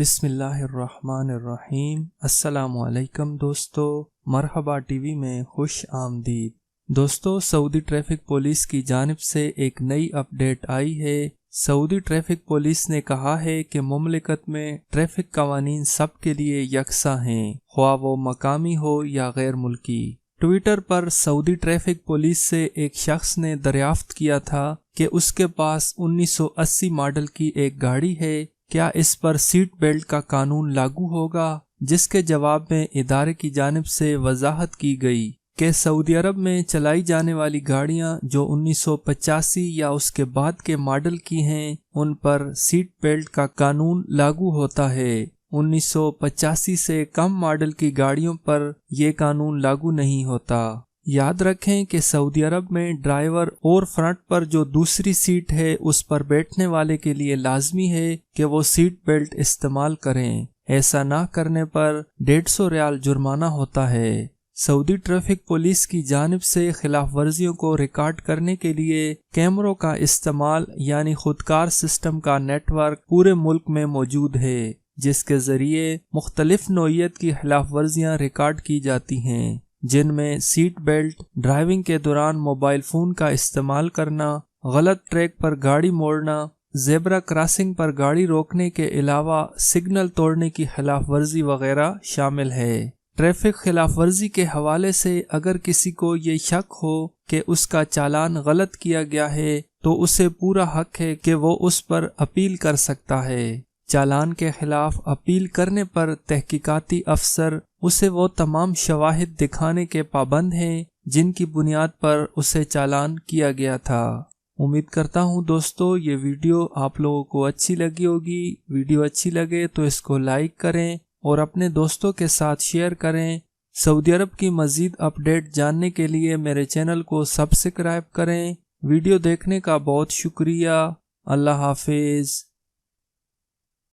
बिस्मिल्लाहिर्रहमानिर्रहीम। अस्सलाम वालेकुम दोस्तों, मरहबा टीवी में खुश आमदीद। दोस्तों, सऊदी ट्रैफिक पुलिस की जानिब से एक नई अपडेट आई है। सऊदी ट्रैफिक पुलिस ने कहा है कि मुमलिकत में ट्रैफिक कवानीन सब के लिए यकसा हैं, ख्वाह वो मकामी हो या गैर मुल्की। ट्विटर पर सऊदी ट्रैफिक पुलिस से एक शख्स ने दरियाफ्त किया था कि उसके पास 1980 मॉडल की एक गाड़ी है, क्या इस पर सीट बेल्ट का कानून लागू होगा। जिसके जवाब में इदारे की जानिब से वजाहत की गई कि सऊदी अरब में चलाई जाने वाली गाड़ियां जो 1985 या उसके बाद के मॉडल की हैं, उन पर सीट बेल्ट का कानून लागू होता है। 1985 से कम मॉडल की गाड़ियों पर यह कानून लागू नहीं होता। याद रखें कि सऊदी अरब में ड्राइवर और फ्रंट पर जो दूसरी सीट है उस पर बैठने वाले के लिए लाजमी है कि वो सीट बेल्ट इस्तेमाल करें। ऐसा ना करने पर 150 रियाल जुर्माना होता है। सऊदी ट्रैफिक पुलिस की जानिब से खिलाफ वर्जियों को रिकॉर्ड करने के लिए कैमरों का इस्तेमाल यानी खुदकार सिस्टम का नेटवर्क पूरे मुल्क में मौजूद है, जिसके जरिए मुख्तलिफ नौइयत की खिलाफ वर्जियाँ रिकॉर्ड की जाती हैं, जिनमें सीट बेल्ट, ड्राइविंग के दौरान मोबाइल फोन का इस्तेमाल करना, गलत ट्रैक पर गाड़ी मोड़ना, ज़ेब्रा क्रॉसिंग पर गाड़ी रोकने के अलावा सिग्नल तोड़ने की खिलाफ वर्जी वगैरह शामिल है। ट्रैफिक खिलाफ वर्जी के हवाले से अगर किसी को ये शक हो कि उसका चालान गलत किया गया है तो उसे पूरा हक है कि वो उस पर अपील कर सकता है। चालान के खिलाफ अपील करने पर तहकीकाती अफसर उसे वो तमाम शवाहिद दिखाने के पाबंद हैं जिनकी बुनियाद पर उसे चालान किया गया था। उम्मीद करता हूँ दोस्तों ये वीडियो आप लोगों को अच्छी लगी होगी। वीडियो अच्छी लगे तो इसको लाइक करें और अपने दोस्तों के साथ शेयर करें। सऊदी अरब की मज़ीद अपडेट जानने के लिए मेरे चैनल को सब्सक्राइब करें। वीडियो देखने का बहुत शुक्रिया। अल्लाह हाफिज।